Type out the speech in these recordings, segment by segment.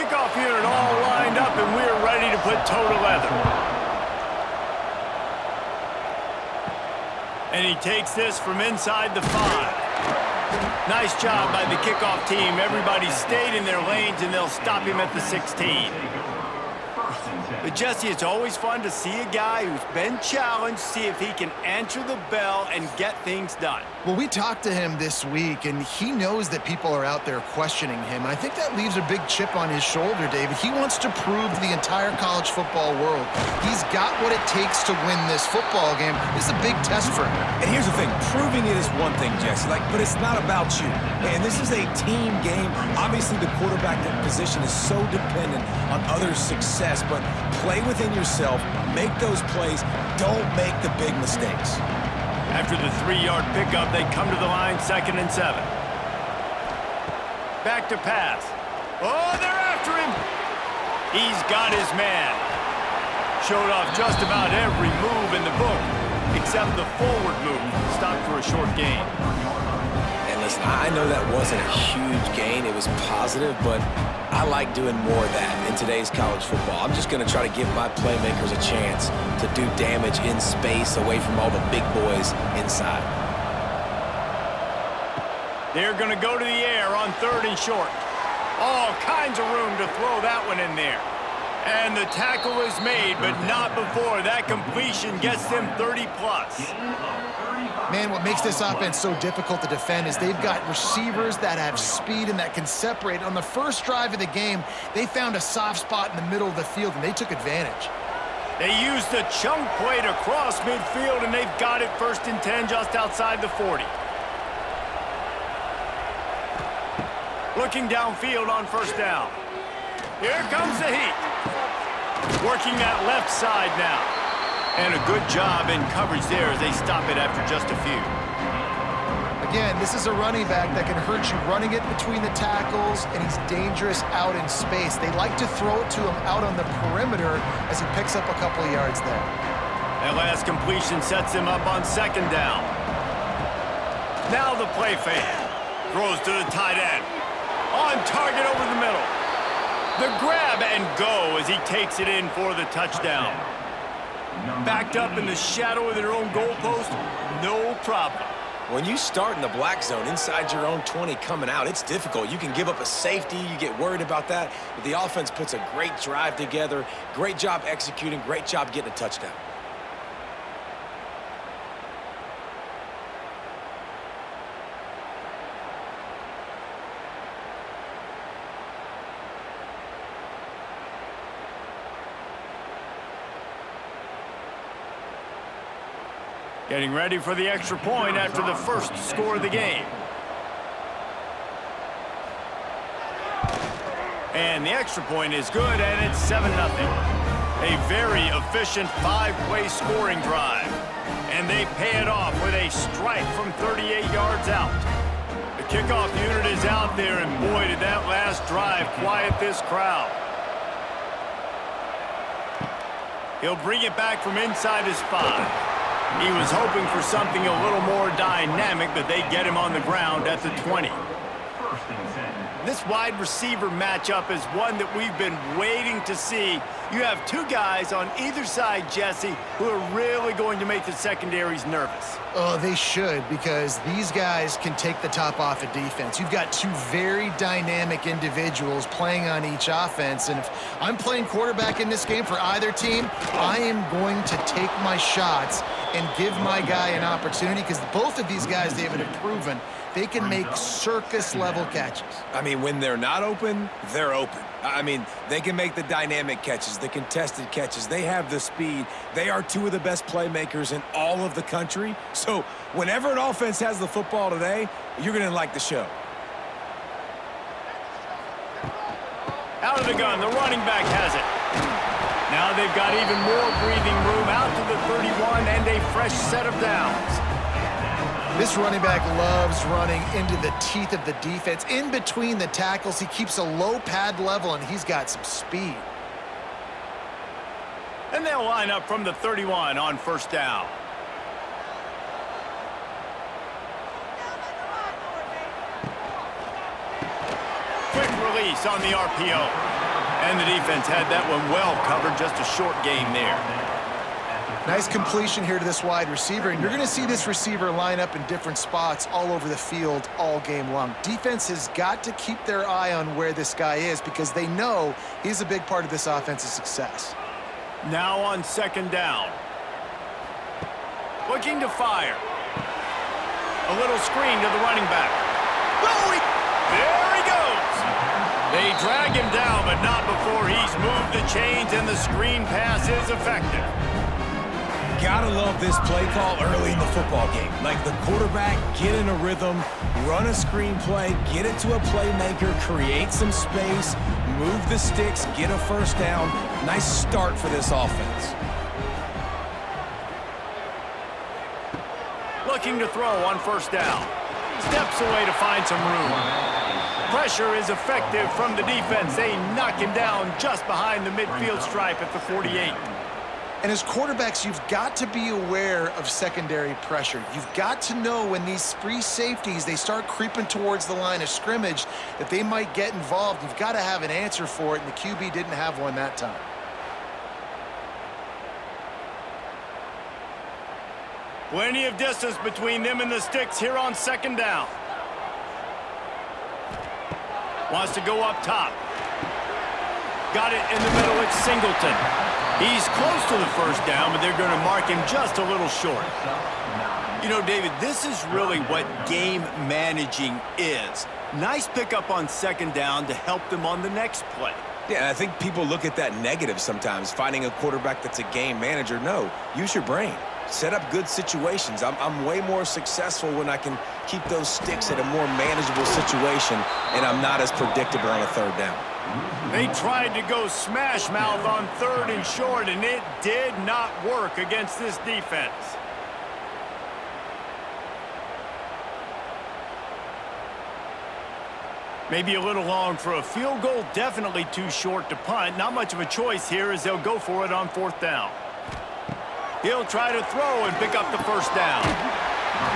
Kickoff unit all lined up, and we're ready to put toe to leather. And he takes this from inside the 5. Nice job by the kickoff team. Everybody stayed in their lanes, and they'll stop him at the 16. But, Jesse, it's always fun to see a guy who's been challenged, see if he can answer the bell and get things done. Well, we talked to him this week, and he knows that people are out there questioning him. I think that leaves a big chip on his shoulder, David. He wants to prove to the entire college football world he's got what it takes to win this football game. This is a big test for him. And here's the thing. Proving it is one thing, Jesse, but it's not about you. And this is a team game. Obviously, the quarterback position is so dependent on others' success, but play within yourself, make those plays, don't make the big mistakes. After the 3-yard pickup, they come to the line, 2nd and 7. Back to pass. Oh, they're after him. He's got his man. Showed off just about every move in the book, except the forward move. Stopped for a short gain. And listen, I know that wasn't a huge gain. It was positive, but I like doing more of that in today's college football. I'm just going to try to give my playmakers a chance to do damage in space away from all the big boys inside. They're going to go to the air on 3rd and short. All kinds of room to throw that one in there. And the tackle is made, but not before that completion gets them 30-plus. Man, what makes this offense so difficult to defend is they've got receivers that have speed and that can separate. On the first drive of the game, they found a soft spot in the middle of the field, and they took advantage. They used the chunk play to cross midfield, and they've got it 1st and 10 just outside the 40. Looking downfield on 1st down. Here comes the heat. Working that left side now. And a good job in coverage there as they stop it after just a few. Again, this is a running back that can hurt you running it between the tackles, and he's dangerous out in space. They like to throw it to him out on the perimeter as he picks up a couple of yards there. That last completion sets him up on 2nd down. Now the play fake. Throws to the tight end. On target over the middle. The grab and go as he takes it in for the touchdown. Backed up in the shadow of their own goalpost, no problem. When you start in the black zone inside your own 20 coming out, it's difficult. You can give up a safety. You get worried about that. But the offense puts a great drive together. Great job executing. Great job getting a touchdown. Getting ready for the extra point after the first score of the game. And the extra point is good, and it's 7-0. A very efficient 5-play scoring drive. And they pay it off with a strike from 38 yards out. The kickoff unit is out there, and boy, did that last drive quiet this crowd. He'll bring it back from inside his 5. He was hoping for something a little more dynamic, but they get him on the ground at the 20. This wide receiver matchup is one that we've been waiting to see. You have two guys on either side, Jesse, who are really going to make the secondaries nervous. Oh, they should, because these guys can take the top off of defense. You've got two very dynamic individuals playing on each offense, and if I'm playing quarterback in this game for either team, I am going to take my shots and give my guy an opportunity, because both of these guys, David, have proven they can make circus-level catches. I mean, when they're not open, they're open. I mean, they can make the dynamic catches, the contested catches. They have the speed. They are two of the best playmakers in all of the country. So whenever an offense has the football today, you're going to like the show. Out of the gun, the running back has it. Now they've got even more breathing room out to the 31 and a fresh set of downs. This running back loves running into the teeth of the defense. In between the tackles, he keeps a low pad level, and he's got some speed. And they'll line up from the 31 on first down. Quick release on the RPO. And the defense had that one well covered, just a short game there. Nice completion here to this wide receiver, and you're going to see this receiver line up in different spots all over the field all game long. Defense has got to keep their eye on where this guy is because they know he's a big part of this offense's success. Now on second down. Looking to fire. A little screen to the running back. Oh, there he goes. They drag him down, but not before he's moved the chains and the screen pass is effective. Gotta love this play call early in the football game. Like the quarterback, get in a rhythm, run a screen play, get it to a playmaker, create some space, move the sticks, get a first down. Nice start for this offense. Looking to throw on first down. Steps away to find some room. Pressure is effective from the defense. They knock him down just behind the midfield stripe at the 48. And as quarterbacks, you've got to be aware of secondary pressure. You've got to know when these free safeties, they start creeping towards the line of scrimmage, that they might get involved. You've got to have an answer for it, and the QB didn't have one that time. Plenty of distance between them and the sticks here on second down. Wants to go up top. Got it in the middle. It's Singleton. He's close to the first down, but they're going to mark him just a little short. You know, David, this is really what game managing is. Nice pickup on second down to help them on the next play. Yeah, I think people look at that negative sometimes, finding a quarterback that's a game manager. No, use your brain. Set up good situations. I'm way more successful when I can keep those sticks at a more manageable situation, and I'm not as predictable on a third down. They tried to go smash mouth on third and short, and it did not work against this defense. Maybe a little long for a field goal, definitely too short to punt. Not much of a choice here as they'll go for it on fourth down. He'll try to throw and pick up the first down.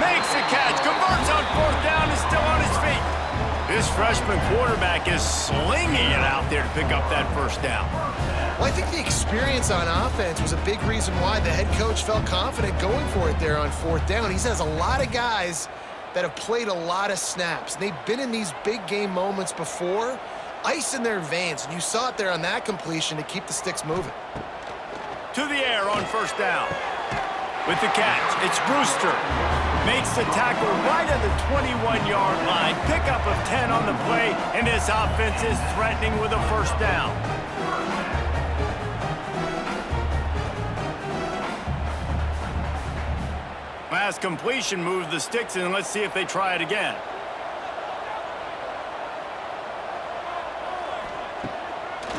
Makes the catch, converts on fourth down, and still on his feet. This freshman quarterback is slinging it out there to pick up that first down. Well, I think the experience on offense was a big reason why the head coach felt confident going for it there on fourth down. He has a lot of guys that have played a lot of snaps. They've been in these big game moments before, ice in their veins, and you saw it there on that completion to keep the sticks moving. To the air on first down. With the catch, it's Brewster. Makes the tackle right at the 21-yard line. Pickup of 10 on the play, and this offense is threatening with a first down. Last completion moved the sticks, and let's see if they try it again.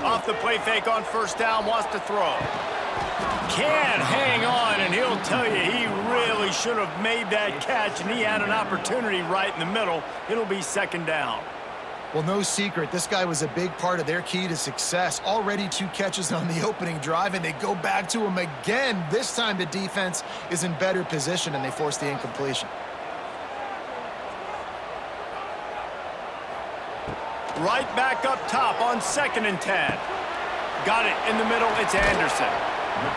Off the play fake on first down, wants to throw. Can't hang on, and he'll tell you he really should have made that catch, and he had an opportunity right in the middle. It'll be second down. Well, no secret, this guy was a big part of their key to success. Already 2 catches on the opening drive, and they go back to him again. This time the defense is in better position, and they force the incompletion. Right back up top on second and 10. Got it in the middle, it's Anderson.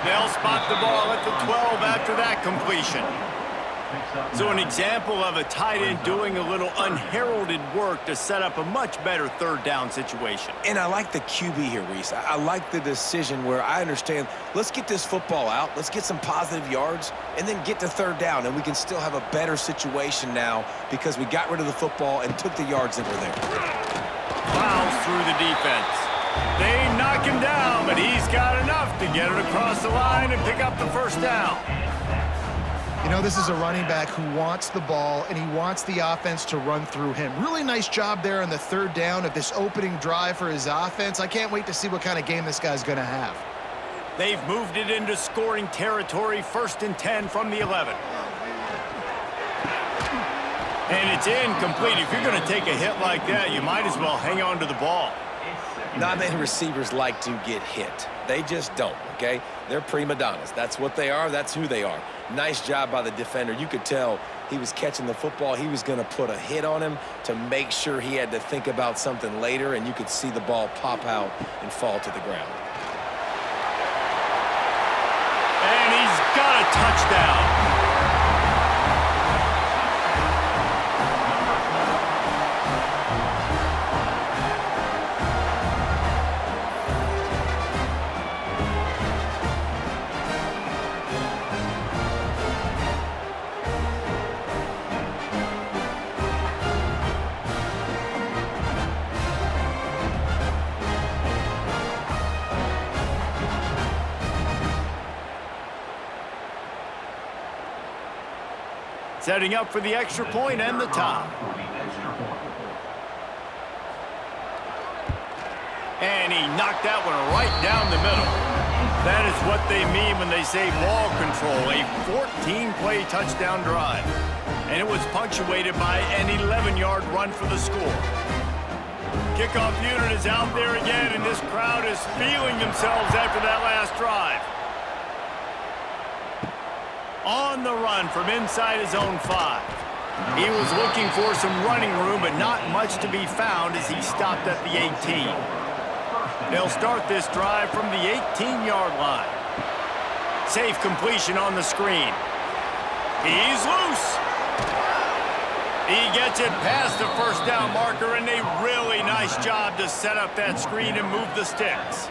They'll spot the ball at the 12 after that completion. So an example of a tight end doing a little unheralded work to set up a much better third down situation. And I like the QB here, Reese. I like the decision where I understand, let's get this football out, let's get some positive yards, and then get to third down, and we can still have a better situation now because we got rid of the football and took the yards that were there. Plows through the defense. They knock him down, but he's got enough to get it across the line and pick up the first down. You know, this is a running back who wants the ball, and he wants the offense to run through him. Really nice job there on the third down of this opening drive for his offense. I can't wait to see what kind of game this guy's going to have. They've moved it into scoring territory, first and 10 from the 11. And it's incomplete. If you're going to take a hit like that, you might as well hang on to the ball. Not many receivers like to get hit. They just don't, okay? They're prima donnas. That's what they are. That's who they are. Nice job by the defender. You could tell he was catching the football. He was going to put a hit on him to make sure he had to think about something later, and you could see the ball pop out and fall to the ground. And he's got a touchdown. Setting up for the extra point and the tie. And he knocked that one right down the middle. That is what they mean when they say ball control, a 14-play touchdown drive. And it was punctuated by an 11-yard run for the score. Kickoff unit is out there again, and this crowd is feeling themselves after that last drive. On the run from inside his own 5. He was looking for some running room, but not much to be found as he stopped at the 18. They'll start this drive from the 18-yard line. Safe completion on the screen. He's loose. He gets it past the first down marker, and a really nice job to set up that screen and move the sticks.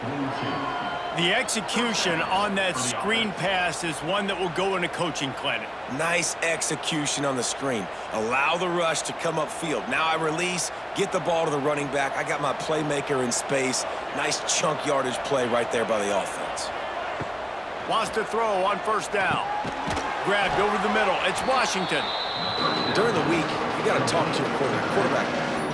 The execution on that screen pass is one that will go in a coaching clinic. Nice execution on the screen. Allow the rush to come upfield. Now I release, get the ball to the running back. I got my playmaker in space. Nice chunk yardage play right there by the offense. Wants to throw on first down. Grabbed over the middle. It's Washington. During the week, you got to talk to your quarterback.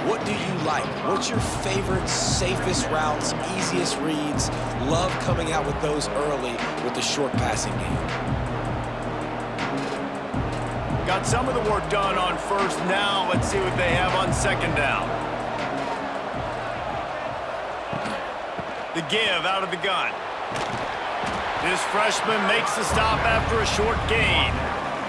What do you like? What's your favorite, safest routes, easiest reads? Love coming out with those early with the short passing game. Got some of the work done on first. Now let's see what they have on second down. The give out of the gun. This freshman makes the stop after a short gain.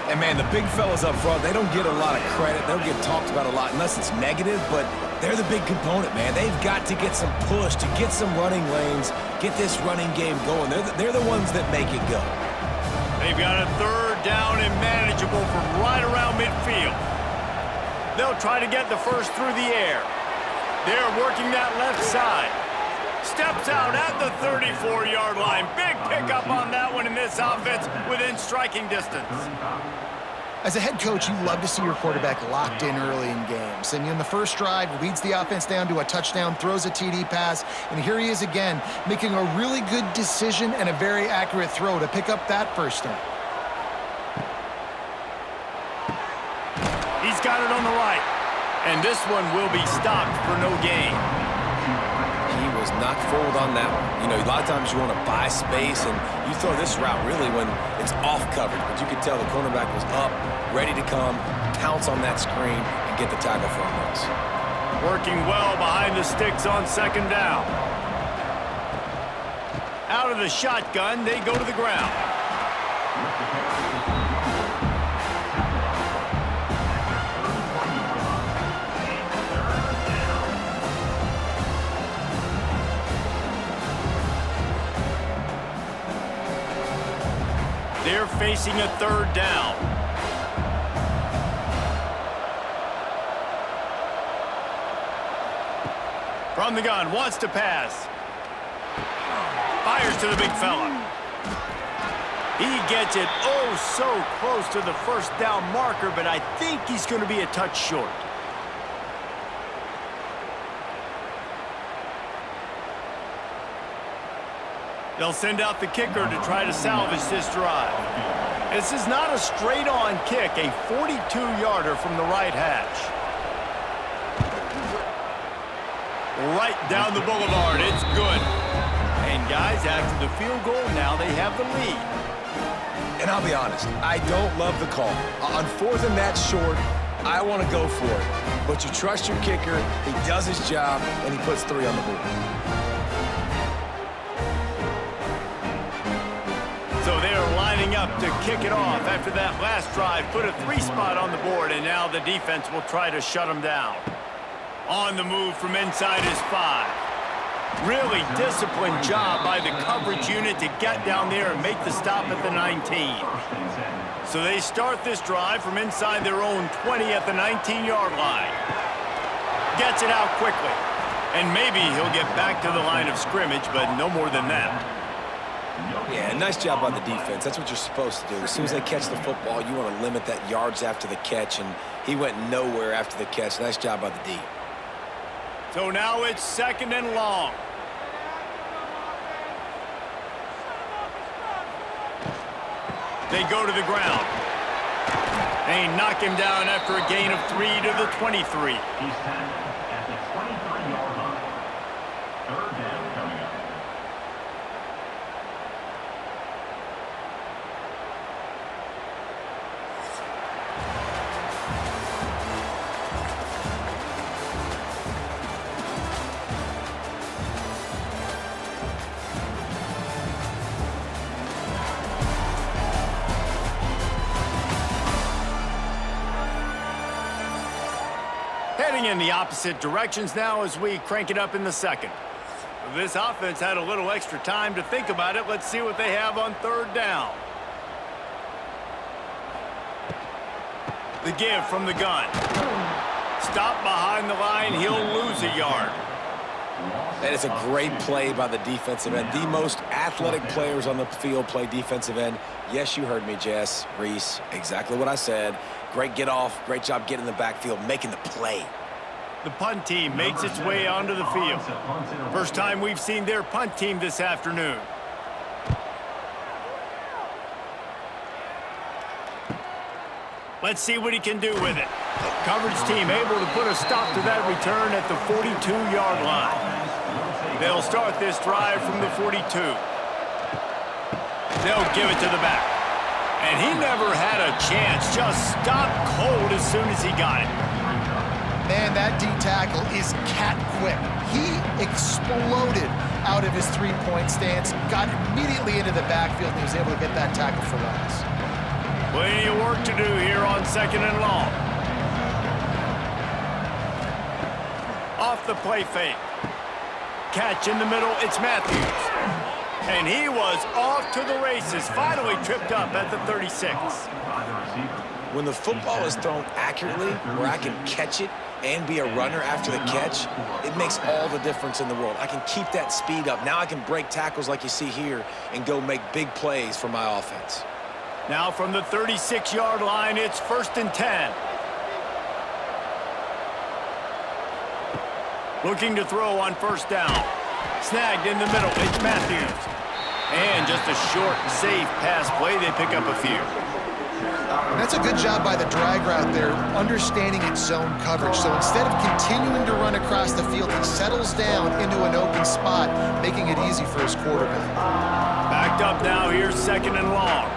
And, man, the big fellas up front, they don't get a lot of credit. They don't get talked about a lot unless it's negative, but they're the big component, man. They've got to get some push, to get some running lanes, get this running game going. They're the ones that make it go. They've got a third down and manageable from right around midfield. They'll try to get the first through the air. They're working that left side. Steps out at the 34-yard line. Big pickup on that one in this offense within striking distance. As a head coach, you love to see your quarterback locked in early in games. And in the first drive, leads the offense down to a touchdown, throws a TD pass, and here he is again, making a really good decision and a very accurate throw to pick up that first down. He's got it on the right, and this one will be stopped for no gain. He was not fooled on that one. You know, a lot of times you want to buy space, and you throw this route really when it's off coverage. But you could tell the cornerback was up, ready to come, pounce on that screen, and get the tackle for a loss. Working well behind the sticks on second down. Out of the shotgun, they go to the ground. They're facing a third down. From the gun, wants to pass. Fires to the big fella. He gets it oh so close to the first down marker, but I think he's going to be a touch short. They'll send out the kicker to try to salvage this drive. This is not a straight-on kick, a 42-yarder from the right hash. Right down the boulevard, it's good. And guys, after the field goal, now they have the lead. And I'll be honest, I don't love the call. On fourth and that short, I want to go for it. But you trust your kicker, he does his job, and he puts 3 on the board. up to kick it off after that last drive. Put a 3-spot on the board, and now the defense will try to shut him down. On the move from inside his 5. Really disciplined job by the coverage unit to get down there and make the stop at the 19. So they start this drive from inside their own 20 at the 19-yard line. Gets it out quickly. And maybe he'll get back to the line of scrimmage, but no more than that. Yeah, nice job on the defense. That's what you're supposed to do. As soon as they catch the football, you want to limit that yards after the catch, and he went nowhere after the catch. Nice job by the D. So now it's 2nd and long. They go to the ground. They knock him down after a gain of 3 to the 23. He's tackled at the 23-yard line. 3rd down coming up. Heading in the opposite directions now as we crank it up in the 2nd. This offense had a little extra time to think about it. Let's see what they have on 3rd down. The give from the gun. Stop behind the line. He'll lose a yard. That is a great play by the defensive end. The most athletic players on the field play defensive end. Yes, you heard me, Jess, Reese. Exactly what I said. Great get off. Great job getting in the backfield, making the play. The punt team makes its way onto the field. First time we've seen their punt team this afternoon. Let's see what he can do with it. Coverage team able to put a stop to that return at the 42-yard line. They'll start this drive from the 42. They'll give it to the back. And he never had a chance. Just stopped cold as soon as he got it. Man, that D-tackle is cat quick. He exploded out of his 3-point stance, got immediately into the backfield, and he was able to get that tackle for loss. Plenty of work to do here on 2nd and long. Off the play fake. Catch in the middle, it's Matthews. And he was off to the races, finally tripped up at the 36. When the football is thrown accurately, where I can catch it and be a runner after the catch, it makes all the difference in the world. I can keep that speed up. Now I can break tackles like you see here and go make big plays for my offense. Now from the 36-yard line, it's 1st and 10. Looking to throw on 1st down. Snagged in the middle, it's Matthews. And just a short, safe pass play, they pick up a few. That's a good job by the drag route there, understanding its zone coverage. So instead of continuing to run across the field, he settles down into an open spot, making it easy for his quarterback. Backed up now, here's 2nd and long.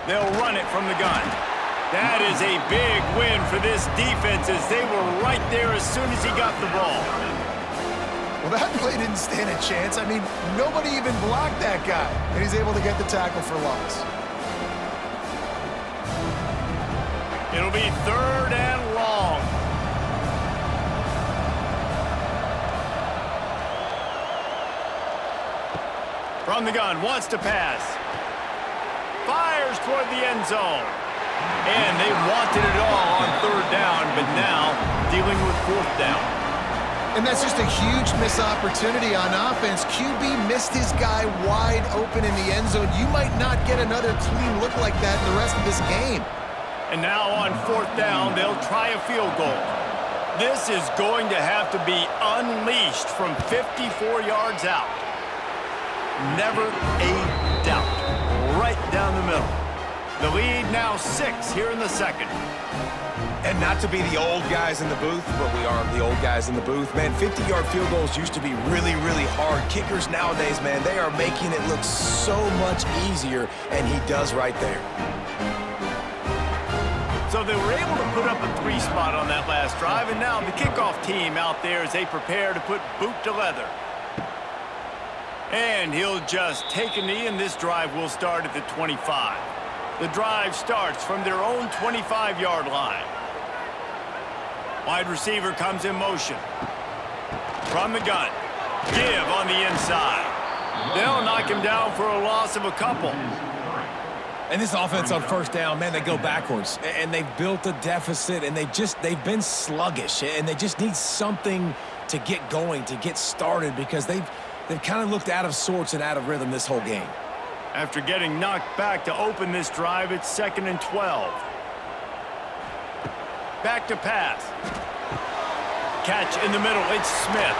They'll run it from the gun. That is a big win for this defense as they were right there as soon as he got the ball. Well, that play didn't stand a chance. I mean, nobody even blocked that guy, and he's able to get the tackle for loss. It'll be 3rd and long. From the gun, wants to pass. Fires toward the end zone. And they wanted it all on 3rd down, but now dealing with 4th down. And that's just a huge missed opportunity on offense. QB missed his guy wide open in the end zone. You might not get another clean look like that in the rest of this game. And now on 4th down, they'll try a field goal. This is going to have to be unleashed from 54 yards out. Never a doubt. Right down the middle. The lead now 6 here in the 2nd. And not to be the old guys in the booth, but we are the old guys in the booth. Man, 50-yard field goals used to be really, really hard. Kickers nowadays, man, they are making it look so much easier, and he does right there. So they were able to put up a 3-spot on that last drive, and now the kickoff team out there as they prepare to put boot to leather. And he'll just take a knee, and this drive will start at the 25. The drive starts from their own 25-yard line. Wide receiver comes in motion. From the gun. Give on the inside. They'll knock him down for a loss of a couple. And this offense on first down, man, they go backwards. And they've built a deficit, and they've been sluggish. And they just need something to get going, to get started, because they've kind of looked out of sorts and out of rhythm this whole game. After getting knocked back to open this drive, it's 2nd and 12. Back to pass. Catch in the middle, it's Smith.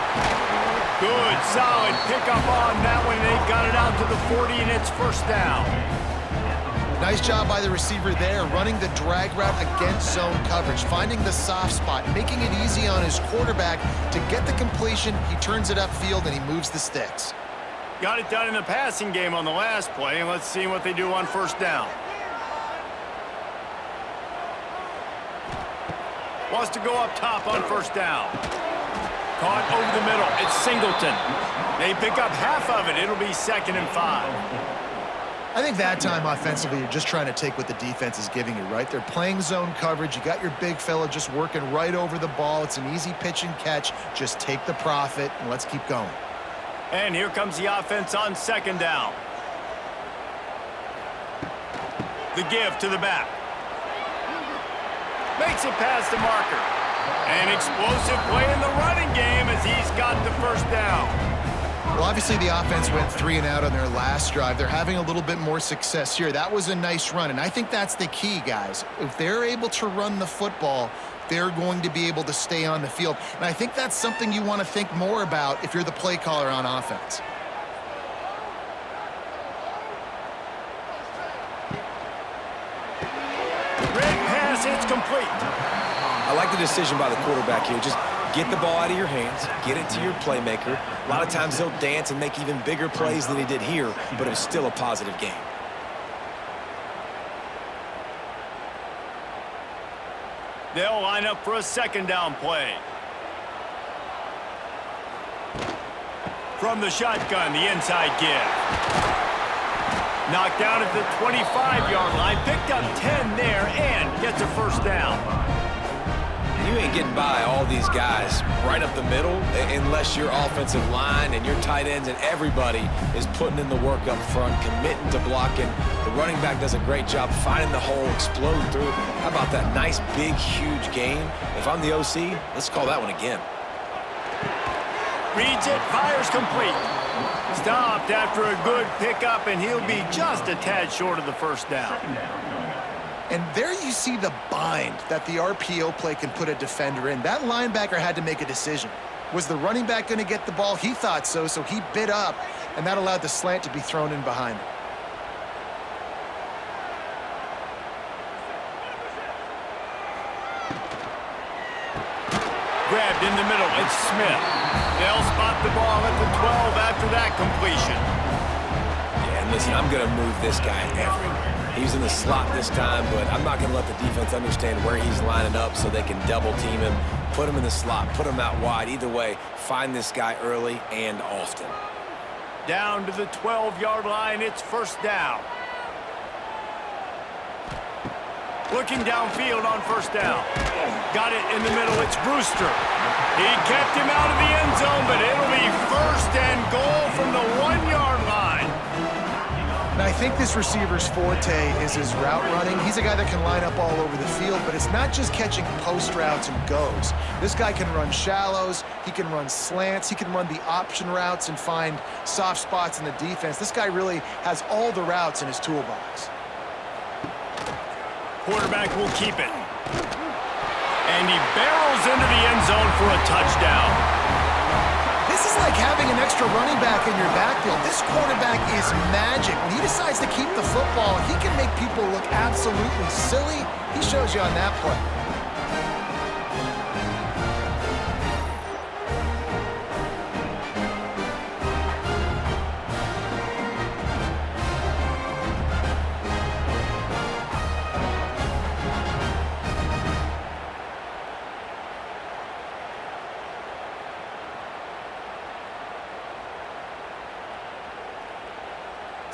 Good, solid pickup on that one. They've got it out to the 40, and it's first down. Nice job by the receiver there, running the drag route against zone coverage, finding the soft spot, making it easy on his quarterback to get the completion. He turns it upfield, and he moves the sticks. Got it done in the passing game on the last play, and let's see what they do on first down. Wants to go up top on first down. Caught over the middle. It's Singleton. They pick up half of it. It'll be 2nd and 5. I think that time offensively, you're just trying to take what the defense is giving you, right? They're playing zone coverage. You got your big fella just working right over the ball. It's an easy pitch and catch. Just take the profit, and let's keep going. And here comes the offense on 2nd down. The give to the back. Makes it past the marker. An explosive play in the running game as he's got the first down. Well, obviously the offense went 3 and out on their last drive. They're having a little bit more success here. That was a nice run, and I think that's the key, guys. If they're able to run the football, they're going to be able to stay on the field. And I think that's something you want to think more about if you're the play caller on offense. Red pass, it's complete. I like the decision by the quarterback here. Just get the ball out of your hands, get it to your playmaker. A lot of times he'll dance and make even bigger plays than he did here, but it was still a positive game. They'll line up for a 2nd down play. From the shotgun, the inside give. Knocked down at the 25-yard line, picked up 10 there, and gets a first down. You ain't getting by all these guys right up the middle unless your offensive line and your tight ends and everybody is putting in the work up front, committing to blocking. The running back does a great job finding the hole, exploding through it. How about that nice, big, huge game? If I'm the OC, let's call that one again. Reads it, fires complete. Stopped after a good pickup, and he'll be just a tad short of the first down. And there you see the bind that the RPO play can put a defender in. That linebacker had to make a decision. Was the running back going to get the ball? He thought so, so he bit up, and that allowed the slant to be thrown in behind him. Grabbed in the middle, it's Smith. They'll spot the ball at the 12 after that completion. Yeah, and listen, I'm going to move this guy everywhere. He's in the slot this time, but I'm not going to let the defense understand where he's lining up so they can double team him, put him in the slot, put him out wide. Either way, find this guy early and often. Down to the 12-yard line, it's first down. Looking downfield on first down. Got it in the middle, it's Brewster. He kept him out of the end zone, but it'll be first and goal from the 1-yard line. And I think this receiver's forte is his route running. He's a guy that can line up all over the field, but it's not just catching post routes and goes. This guy can run shallows, he can run slants, he can run the option routes and find soft spots in the defense. This guy really has all the routes in his toolbox. Quarterback will keep it. And he barrels into the end zone for a touchdown. This is like having an extra running back in your backfield. This quarterback is magic. When he decides to keep the football, he can make people look absolutely silly. He shows you on that play.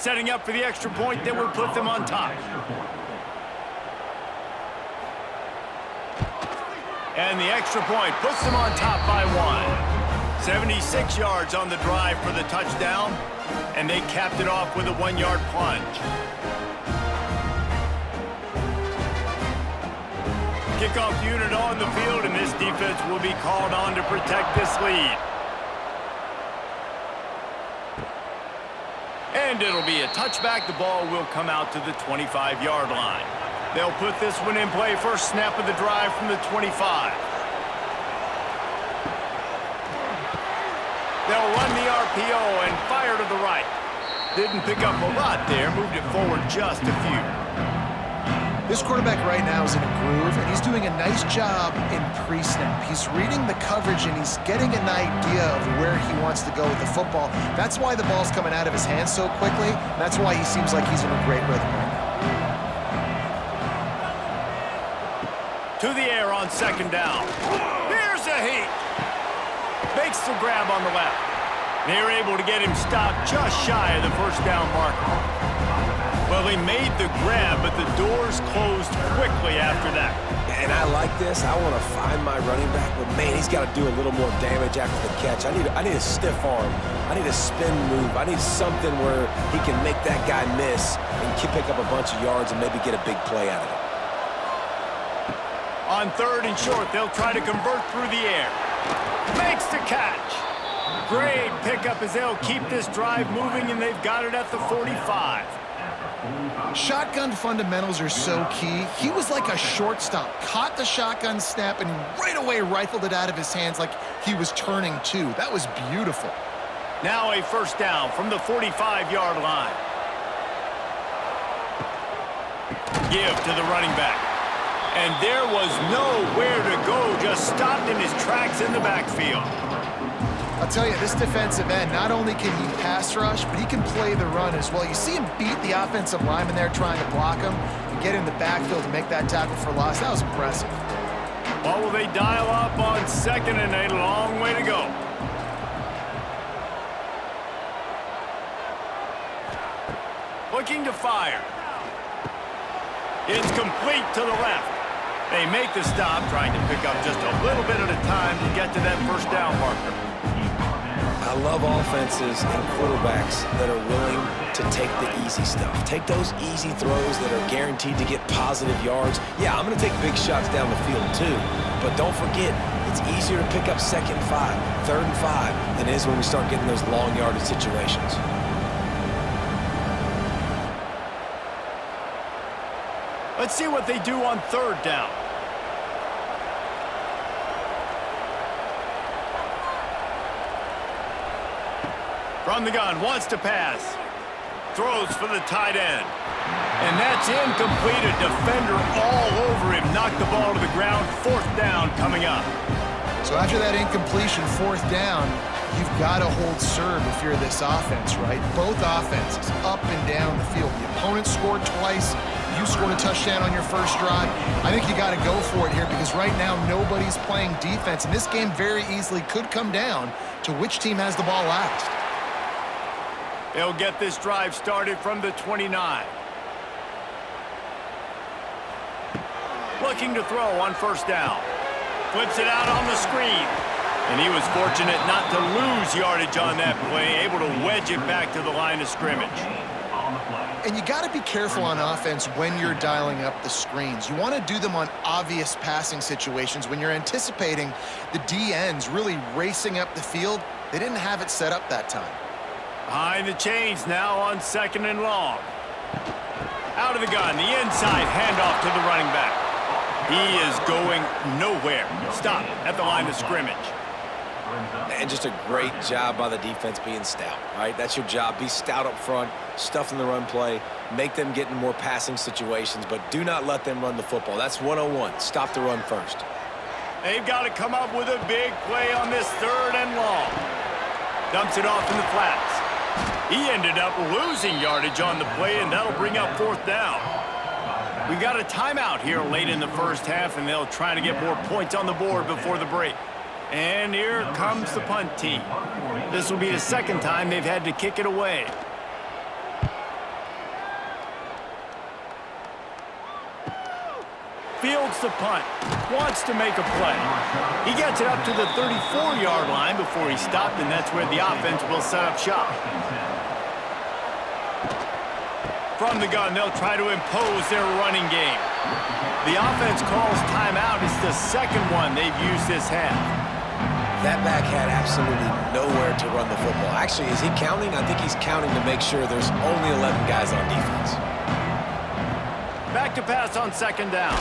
setting up for the extra point that would put them on top. And the extra point puts them on top by 1. 76 yards on the drive for the touchdown, and they capped it off with a 1-yard plunge. Kickoff unit on the field, and this defense will be called on to protect this lead. And it'll be a touchback. The ball will come out to the 25-yard line. They'll put this one in play. First snap of the drive from the 25. They'll run the RPO and fire to the right. Didn't pick up a lot there. Moved it forward just a few. This quarterback right now is in a groove, and he's doing a nice job in pre-snap. He's reading the coverage, and he's getting an idea of where he wants to go with the football. That's why the ball's coming out of his hands so quickly. That's why he seems like he's in a great rhythm right now. To the air on second down. Here's a heat. Makes the grab on the left. They're able to get him stopped just shy of the first down marker. Well, he made the grab, but the doors closed quickly after that. And I like this. I want to find my running back, but man, he's got to do a little more damage after the catch. I need a stiff arm. I need a spin move. I need something where he can make that guy miss and pick up a bunch of yards and maybe get a big play out of it. On third and short, they'll try to convert through the air. Makes the catch. Great pickup as they'll keep this drive moving, and they've got it at the 45. Shotgun fundamentals are so key. He was like a shortstop, caught the shotgun snap, and right away rifled it out of his hands like he was turning two. That was beautiful. Now a first down from the 45-yard line. Give to the running back. And there was nowhere to go, just stopped in his tracks in the backfield. I'll tell you, this defensive end, not only can he pass rush, but he can play the run as well. You see him beat the offensive lineman there trying to block him and get in the backfield to make that tackle for loss. That was impressive. Well, will they dial up on second and a long way to go? Looking to fire. It's complete to the left. They make the stop, trying to pick up just a little bit at a time to get to that first down marker. I love offenses and quarterbacks that are willing to take the easy stuff. Take those easy throws that are guaranteed to get positive yards. Yeah, I'm going to take big shots down the field too, but don't forget, it's easier to pick up second and 5, third and 5 than it is when we start getting those long yardage situations. Let's see what they do on third down. From the gun, wants to pass. Throws for the tight end. And that's incomplete. A defender all over him. Knocked the ball to the ground. Fourth down coming up. So after that incompletion, fourth down, you've got to hold serve if you're this offense, right? Both offenses up and down the field. The opponent scored twice. You scored a touchdown on your first drive. I think you got to go for it here because right now nobody's playing defense. And this game very easily could come down to which team has the ball last. They'll get this drive started from the 29. Looking to throw on first down. Flips it out on the screen. And he was fortunate not to lose yardage on that play, able to wedge it back to the line of scrimmage. And you got to be careful on offense when you're dialing up the screens. You want to do them on obvious passing situations when you're anticipating the DNs really racing up the field. They didn't have it set up that time. Behind the chains now on second and long. Out of the gun, the inside handoff to the running back. He is going nowhere. Stop at the line of scrimmage. And just a great job by the defense being stout, right? That's your job. Be stout up front, stuff in the run play, make them get in more passing situations, but do not let them run the football. That's 101. Stop the run first. They've got to come up with a big play on this third and long. Dumps it off in the flats. He ended up losing yardage on the play, and that'll bring up fourth down. We've got a timeout here late in the first half, and they'll try to get more points on the board before the break. And here comes the punt team. This will be the second time they've had to kick it away. Fields the punt. Wants to make a play. He gets it up to the 34-yard line before he stopped, and that's where the offense will set up shop. From the gun, they'll try to impose their running game. The offense calls timeout. It's the second one they've used this half. That back had absolutely nowhere to run the football. Actually, is he counting? I think he's counting to make sure there's only 11 guys on defense. Back to pass on second down.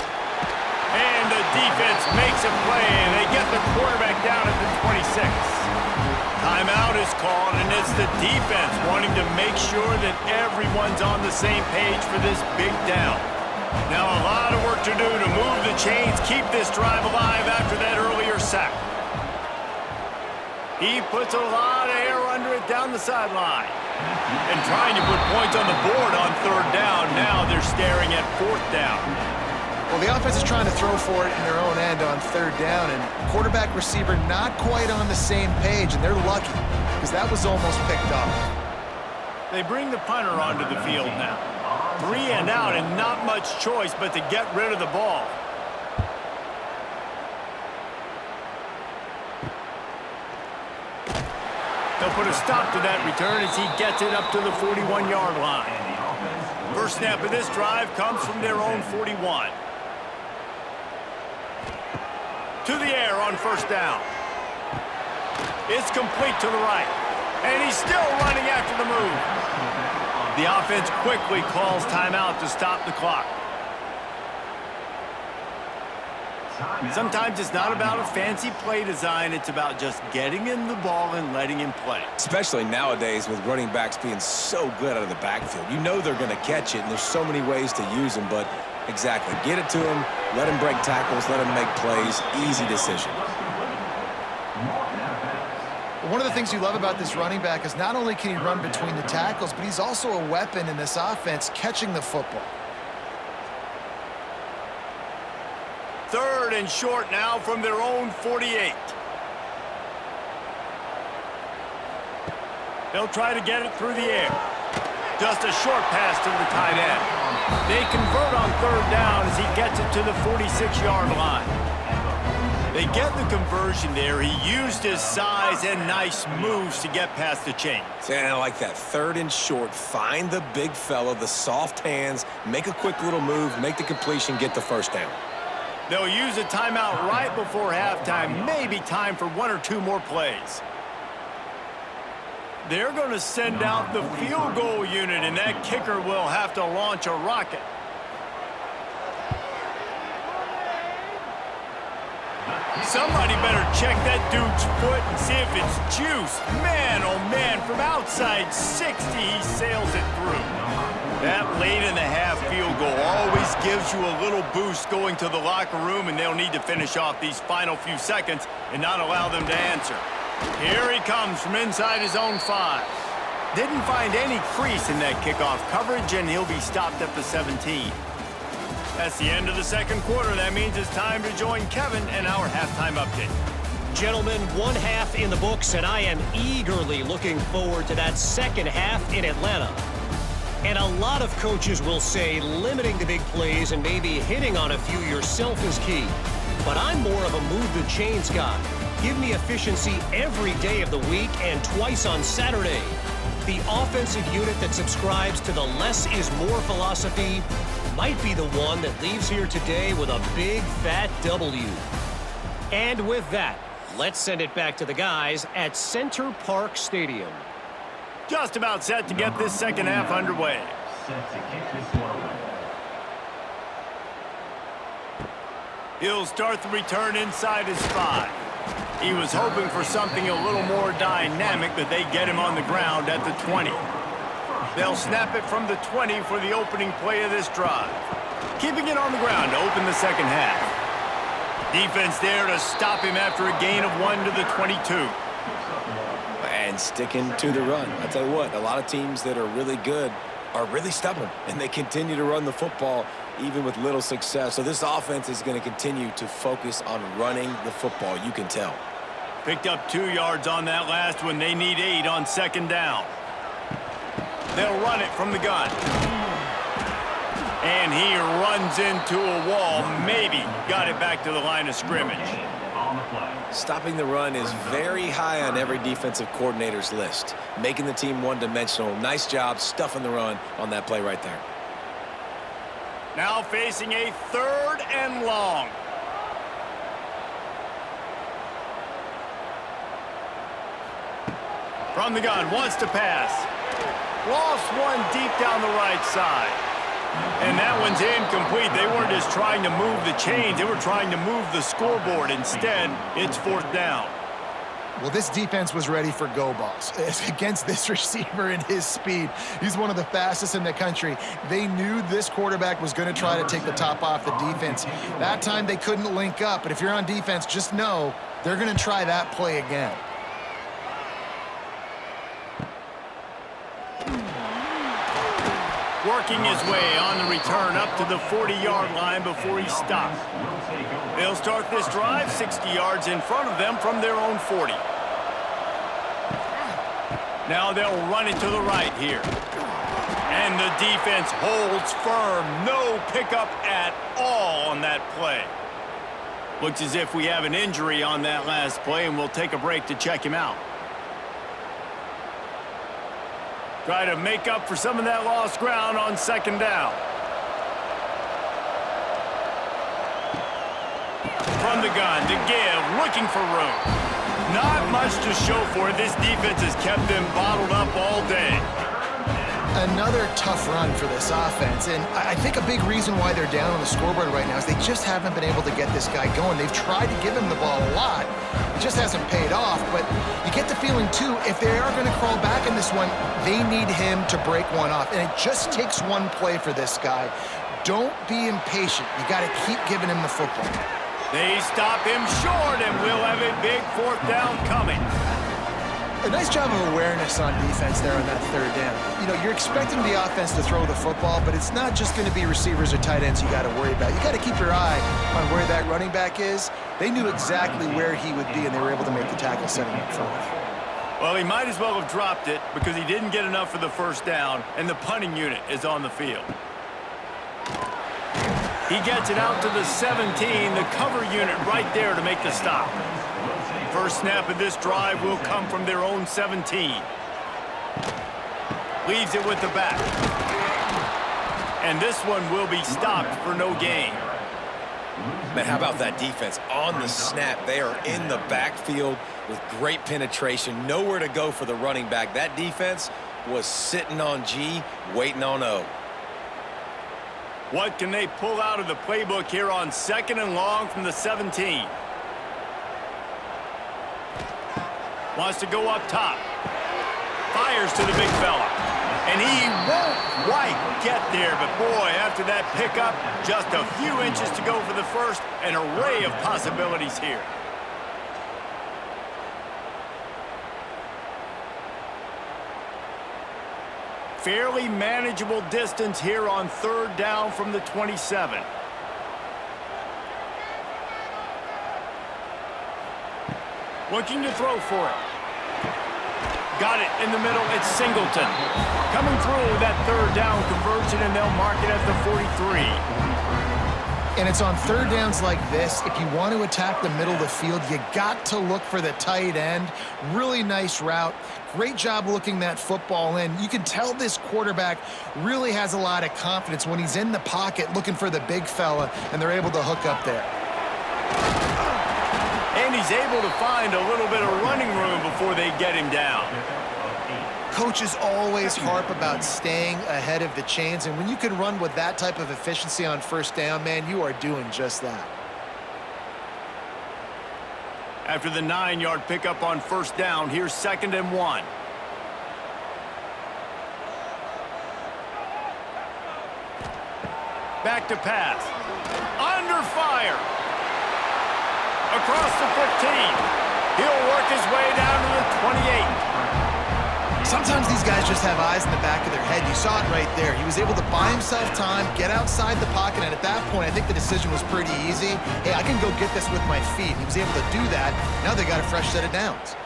And the defense makes a play, and they get the quarterback down at the 26. Timeout is called, and it's the defense wanting to make sure that everyone's on the same page for this big down. Now a lot of work to do to move the chains, keep this drive alive after that earlier sack. He puts a lot of air under it down the sideline. And trying to put points on the board on third down. Now they're staring at fourth down. Well, the offense is trying to throw for it in their own end on third down, and quarterback receiver not quite on the same page, and they're lucky because that was almost picked off. They bring the punter onto the field now. 3 and out, and not much choice but to get rid of the ball. They'll put a stop to that return as he gets it up to the 41-yard line. First snap of this drive comes from their own 41. To the air on first down. It's complete to the right. And he's still running after the move. The offense quickly calls timeout to stop the clock. Sometimes it's not about a fancy play design. It's about just getting him the ball and letting him play. Especially nowadays with running backs being so good out of the backfield. You know they're going to catch it, and there's so many ways to use them, but exactly. Get it to him, let him break tackles, let him make plays. Easy decision. One of the things you love about this running back is not only can he run between the tackles, but he's also a weapon in this offense catching the football. Third and short now from their own 48. They'll try to get it through the air. Just a short pass to the tight end. They convert on third down as he gets it to the 46-yard line. They get the conversion there. He used his size and nice moves to get past the chains. And I like that. Third and short. Find the big fella, the soft hands, make a quick little move, make the completion, get the first down. They'll use a timeout right before halftime. Maybe time for 1 or 2 more plays. They're going to send out the field goal unit, and that kicker will have to launch a rocket. Somebody better check that dude's foot and see if it's juice. Man, oh man, from outside 60, he sails it through. That late-in-the-half field goal always gives you a little boost going to the locker room, and they'll need to finish off these final few seconds and not allow them to answer. Here he comes from inside his own 5. Didn't find any crease in that kickoff coverage, and he'll be stopped at the 17. That's the end of the second quarter. That means it's time to join Kevin and our halftime update. Gentlemen, one half in the books, and I am eagerly looking forward to that second half in Atlanta. And a lot of coaches will say limiting the big plays and maybe hitting on a few yourself is key. But I'm more of a move the chains guy. Give me efficiency every day of the week and twice on Saturday. The offensive unit that subscribes to the less is more philosophy might be the one that leaves here today with a big fat W. And with that, let's send it back to the guys at Center Park Stadium. Just about set to get this second half underway. Set to kick this one away. He'll start the return inside his 5. He was hoping for something a little more dynamic, but they get him on the ground at the 20. They'll snap it from the 20 for the opening play of this drive. Keeping it on the ground to open the second half. Defense there to stop him after a gain of 1 to the 22. And sticking to the run. I tell you what, a lot of teams that are really good are really stubborn, and they continue to run the football even with little success. So this offense is going to continue to focus on running the football, you can tell. Picked up 2 yards on that last one. They need 8 on second down. They'll run it from the gun. And he runs into a wall. Maybe got it back to the line of scrimmage. On the play. Stopping the run is very high on every defensive coordinator's list. Making the team one-dimensional. Nice job stuffing the run on that play right there. Now facing a 3rd and long. From the gun, wants to pass. Lost one deep down the right side. And that one's incomplete. They weren't just trying to move the chains. They were trying to move the scoreboard. Instead, it's 4th down. Well, this defense was ready for go balls. Against this receiver and his speed, he's one of the fastest in the country. They knew this quarterback was going to try to take the top off the defense. That time they couldn't link up, but if you're on defense, just know they're going to try that play again. Working his way on the return up to the 40-yard line before he stops. They'll start this drive 60 yards in front of them from their own 40. Now they'll run it to the right here. And the defense holds firm. No pickup at all on that play. Looks as if we have an injury on that last play, and we'll take a break to check him out. Try to make up for some of that lost ground on 2nd down. From the gun to give, looking for room. Not much to show for it. This defense has kept them bottled up all day. Another tough run for this offense, and I think a big reason why they're down on the scoreboard right now is they just haven't been able to get this guy going. They've tried to give him the ball a lot. It just hasn't paid off, but you get the feeling, too, if they are going to crawl back in this one, they need him to break one off, and it just takes one play for this guy. Don't be impatient. You got to keep giving him the football. They stop him short, and we'll have a big 4th down coming. A nice job of awareness on defense there on that 3rd down. You know, you're expecting the offense to throw the football, but it's not just going to be receivers or tight ends you got to worry about. You got to keep your eye on where that running back is. They knew exactly where he would be, and they were able to make the tackle setting up for him. Well, he might as well have dropped it because he didn't get enough for the 1st down, and the punting unit is on the field. He gets it out to the 17, the cover unit right there to make the stop. First snap of this drive will come from their own 17. Leaves it with the back. And this one will be stopped for no gain. Man, how about that defense? On the snap, they are in the backfield with great penetration. Nowhere to go for the running back. That defense was sitting on G, waiting on O. What can they pull out of the playbook here on 2nd and long from the 17? Wants to go up top. Fires to the big fella. And he won't quite get there, but boy, after that pickup, just a few inches to go for the first. An array of possibilities here. Fairly manageable distance here on 3rd down from the 27. Looking to throw for it. Got it in the middle. It's Singleton. Coming through that 3rd down conversion, and they'll mark it at the 43. And it's on 3rd downs like this, if you want to attack the middle of the field, you got to look for the tight end. Really nice route. Great job looking that football in. You can tell this quarterback really has a lot of confidence when he's in the pocket looking for the big fella, and they're able to hook up there. And he's able to find a little bit of running room before they get him down. Coaches always harp about staying ahead of the chains, and when you can run with that type of efficiency on 1st down, man, you are doing just that. After the 9-yard pickup on 1st down, here's 2nd and 1. Back to pass. Under fire. Across the 15. He'll work his way down to the 28. Sometimes these guys just have eyes in the back of their head. You saw it right there. He was able to buy himself time, get outside the pocket, and at that point, I think the decision was pretty easy. Hey, I can go get this with my feet. He was able to do that. Now they got a fresh set of downs.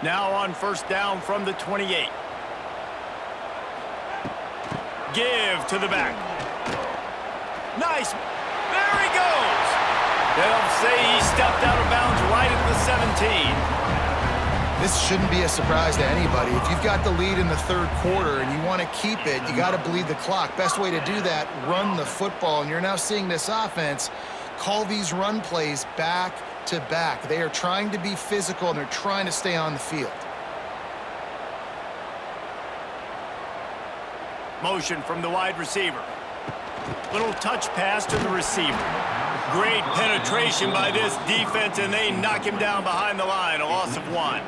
Now on 1st down from the 28. Give to the back. Nice. There he goes. They'll say he stepped out of bounds right at the 17. This shouldn't be a surprise to anybody. If you've got the lead in the third quarter and you want to keep it, you got to bleed the clock. Best way to do that, run the football. And you're now seeing this offense call these run plays back to back. They are trying to be physical, and they're trying to stay on the field. Motion from the wide receiver. Little touch pass to the receiver. Great penetration by this defense, and they knock him down behind the line. A loss of 1.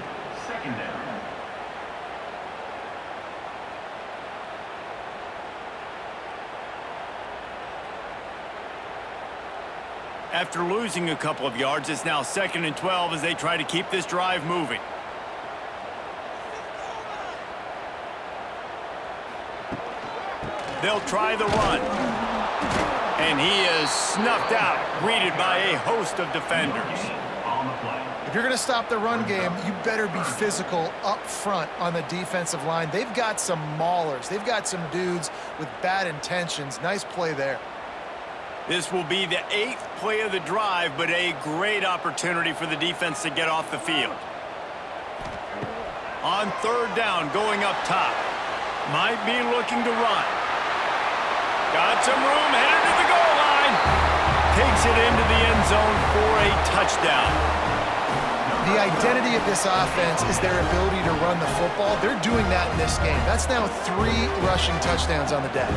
Second down. After losing a couple of yards, it's now 2nd and 12 as they try to keep this drive moving. They'll try the run. And he is snuffed out, greeted by a host of defenders. On the play. If you're going to stop the run game, you better be physical up front on the defensive line. They've got some maulers. They've got some dudes with bad intentions. Nice play there. This will be the 8th play of the drive, but a great opportunity for the defense to get off the field. On 3rd down, going up top. Might be looking to run. Got some room, headed to the goal line. Takes it into the end zone for a touchdown. The identity of this offense is their ability to run the football. They're doing that in this game. That's now 3 rushing touchdowns on the day.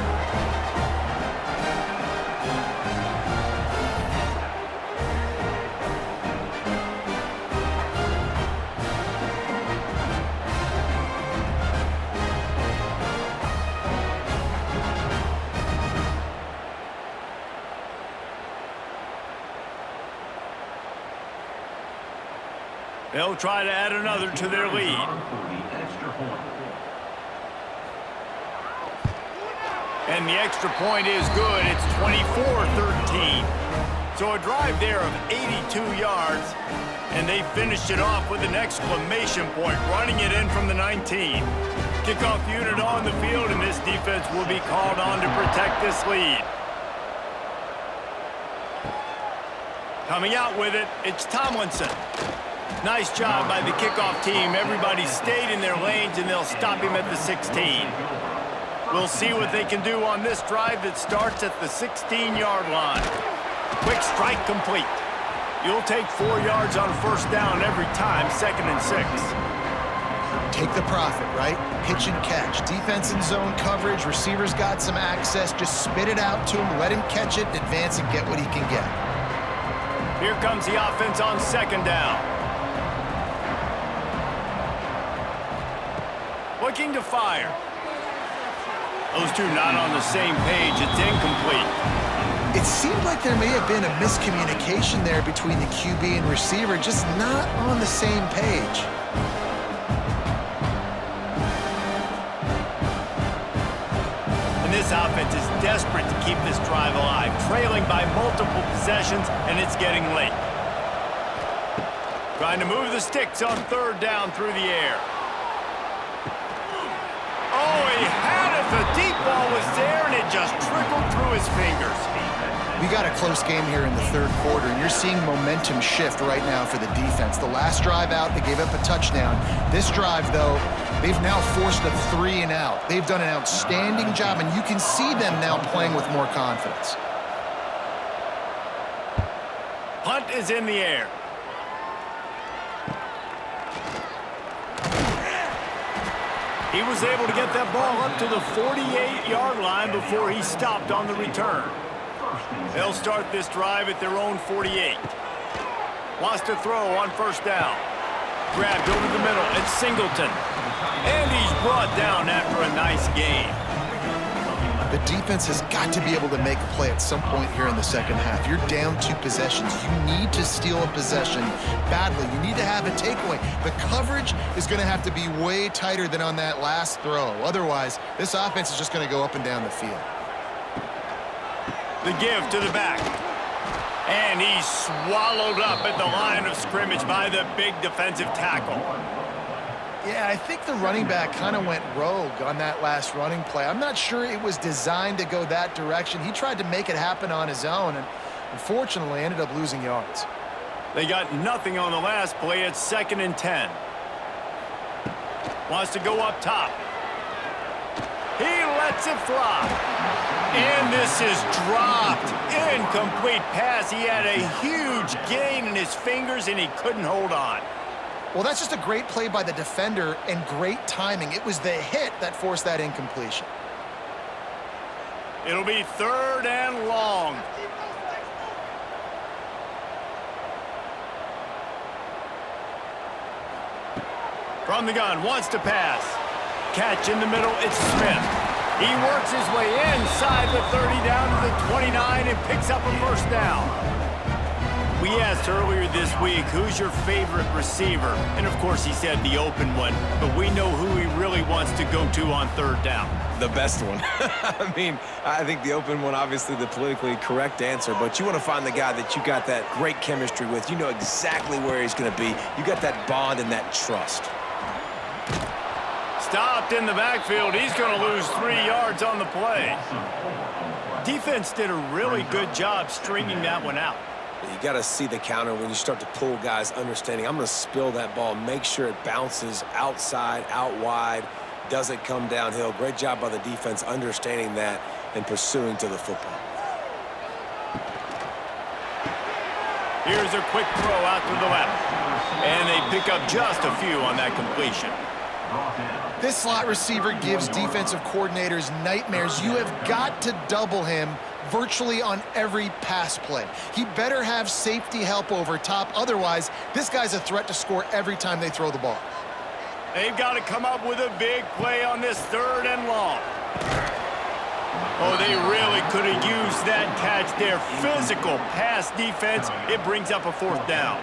They'll try to add another to their lead. And the extra point is good. It's 24-13. So a drive there of 82 yards, and they finished it off with an exclamation point, running it in from the 19. Kickoff unit on the field, and this defense will be called on to protect this lead. Coming out with it, it's Tomlinson. Nice job by the kickoff team. Everybody stayed in their lanes, and they'll stop him at the 16. We'll see what they can do on this drive that starts at the 16-yard line. Quick strike complete. You'll take 4 yards on 1st down every time, 2nd and 6. Take the profit, right? Pitch and catch. Defense in zone coverage. Receivers got some access. Just spit it out to him. Let him catch it, advance, and get what he can get. Here comes the offense on 2nd down. Looking to fire. Those two not on the same page. It's incomplete. It seemed like there may have been a miscommunication there between the QB and receiver, just not on the same page. And this offense is desperate to keep this drive alive, trailing by multiple possessions, and it's getting late. Trying to move the sticks on 3rd down through the air. Oh, he had it. The deep ball was there, and it just trickled through his fingers. We got a close game here in the 3rd quarter, and you're seeing momentum shift right now for the defense. The last drive out, they gave up a touchdown. This drive, though, they've now forced a 3 and out. They've done an outstanding job, and you can see them now playing with more confidence. Punt is in the air. He was able to get that ball up to the 48-yard line before he stopped on the return. They'll start this drive at their own 48. Lost a throw on 1st down. Grabbed over the middle. It's Singleton. And he's brought down after a nice gain. The defense has got to be able to make a play at some point here in the 2nd half. You're down 2 possessions. You need to steal a possession badly. You need to have a takeaway. The coverage is going to have to be way tighter than on that last throw. Otherwise, this offense is just going to go up and down the field. The give to the back. And he's swallowed up at the line of scrimmage by the big defensive tackle. Yeah, I think the running back kind of went rogue on that last running play. I'm not sure it was designed to go that direction. He tried to make it happen on his own and unfortunately ended up losing yards. They got nothing on the last play. It's 2nd and 10. Wants to go up top. He lets it fly. And this is dropped. Incomplete pass. He had a huge gain in his fingers and he couldn't hold on. Well, that's just a great play by the defender and great timing. It was the hit that forced that incompletion. It'll be 3rd and long. From the gun, wants to pass. Catch in the middle, it's Smith. He works his way inside the 30 down to the 29 and picks up a first down. We asked earlier this week, who's your favorite receiver? And of course he said the open one, but we know who he really wants to go to on 3rd down. The best one. I mean, I think the open one, obviously the politically correct answer, but you want to find the guy that you got that great chemistry with. You know exactly where he's going to be. You got that bond and that trust. Stopped in the backfield. He's going to lose 3 yards on the play. Defense did a really good job stringing that one out. You got to see the counter when you start to pull guys understanding. I'm going to spill that ball, make sure it bounces outside, out wide, doesn't come downhill. Great job by the defense understanding that and pursuing to the football. Here's a quick throw out to the left. And they pick up just a few on that completion. This slot receiver gives defensive coordinators nightmares. You have got to double him virtually on every pass play. He better have safety help over top. Otherwise, this guy's a threat to score every time they throw the ball. They've got to come up with a big play on this 3rd and long. Oh, they really could have used that catch there. Physical pass defense. It brings up a 4th down.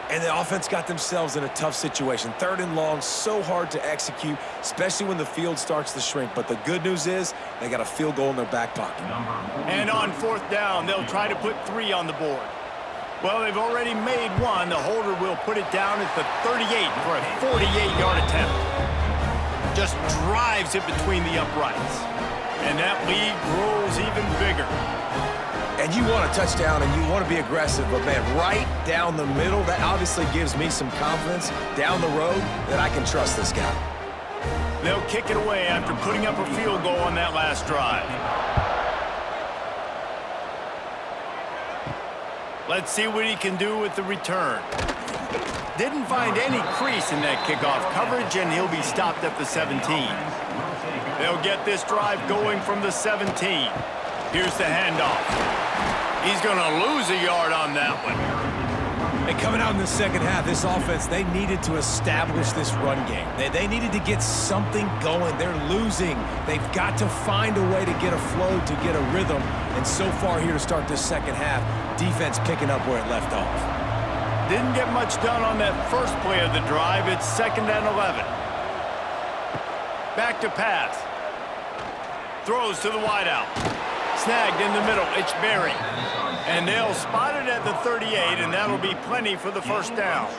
And the offense got themselves in a tough situation. 3rd and long, so hard to execute, especially when the field starts to shrink. But the good news is they got a field goal in their back pocket. And on 4th down, they'll try to put 3 on the board. Well, they've already made 1. The holder will put it down at the 38 for a 48-yard attempt. Just drives it between the uprights. And that lead grows even bigger. And you want a touchdown and you want to be aggressive, but man, right down the middle, that obviously gives me some confidence down the road that I can trust this guy. They'll kick it away after putting up a field goal on that last drive. Let's see what he can do with the return. Didn't find any crease in that kickoff coverage, and he'll be stopped at the 17. They'll get this drive going from the 17. Here's the handoff. He's going to lose a yard on that one. And coming out in the second half, this offense, they needed to establish this run game. They needed to get something going. They're losing. They've got to find a way to get a flow, to get a rhythm. And so far here to start this second half, defense picking up where it left off. Didn't get much done on that first play of the drive. It's 2nd and 11. Back to pass. Throws to the wideout. Snagged in the middle, it's Berry. And they'll spot it at the 38, and that'll be plenty for the first down.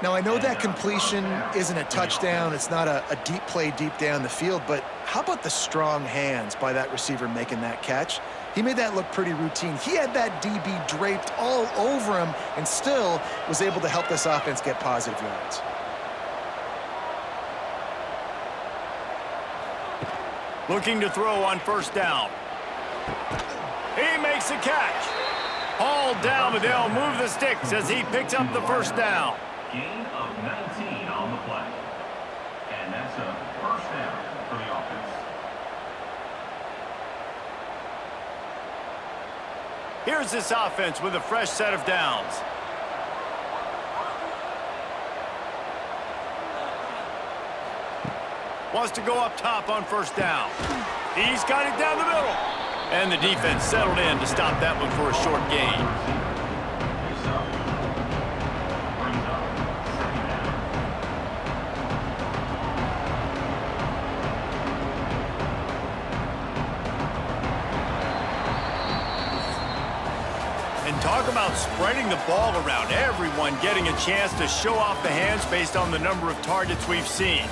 Now, I know that completion isn't a touchdown. It's not a deep play deep down the field, but how about the strong hands by that receiver making that catch? He made that look pretty routine. He had that DB draped all over him and still was able to help this offense get positive yards. Looking to throw on 1st down. He makes a catch. All down, but they'll move the sticks as he picks up the 1st down. Gain of 19 on the play. And that's a 1st down for the offense. Here's this offense with a fresh set of downs. Wants to go up top on 1st down. He's got it down the middle. And the defense settled in to stop that one for a short gain. And Talk about spreading the ball around. Everyone getting a chance to show off the hands based on the number of targets we've seen.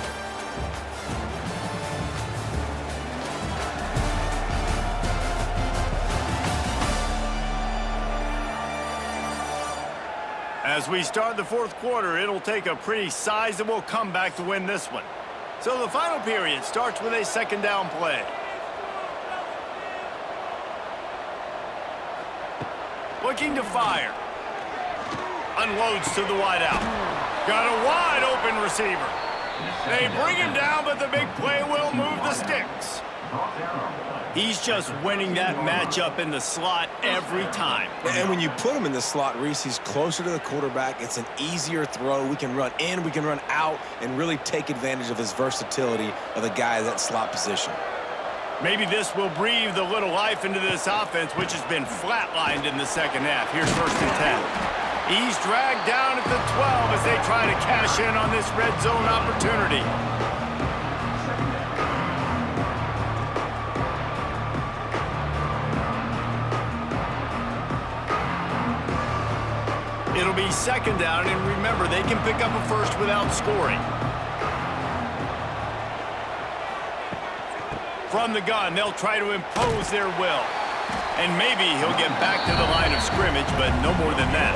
As we start the fourth quarter, it'll take a pretty sizable comeback to win this one. So the final period starts with a second down play. Looking to fire. Unloads to the wideout. Got a wide open receiver. They bring him down, but the big play will move the sticks. He's just winning that matchup in the slot every time. And when you put him in the slot, Reese, he's closer to the quarterback. It's an easier throw. We can run in, we can run out, and really take advantage of his versatility of the guy in that slot position. Maybe this will breathe a little life into this offense, which has been flatlined in the second half. Here's 1st and 10. He's dragged down at the 12 as they try to cash in on this red zone opportunity. It'll be second down, and remember, they can pick up a first without scoring. From the gun, they'll try to impose their will. And maybe he'll get back to the line of scrimmage, but no more than that.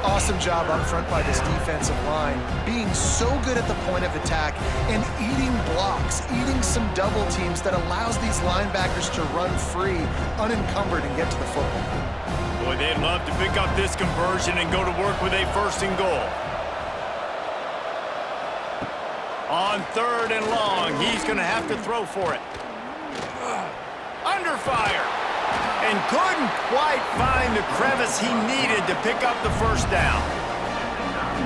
Awesome job up front by this defensive line, being so good at the point of attack and eating blocks, eating some double teams that allows these linebackers to run free, unencumbered, and get to the football. Boy, they'd love to pick up this conversion and go to work with a 1st and goal. On 3rd and long, he's going to have to throw for it. Under fire. And couldn't quite find the crevice he needed to pick up the first down.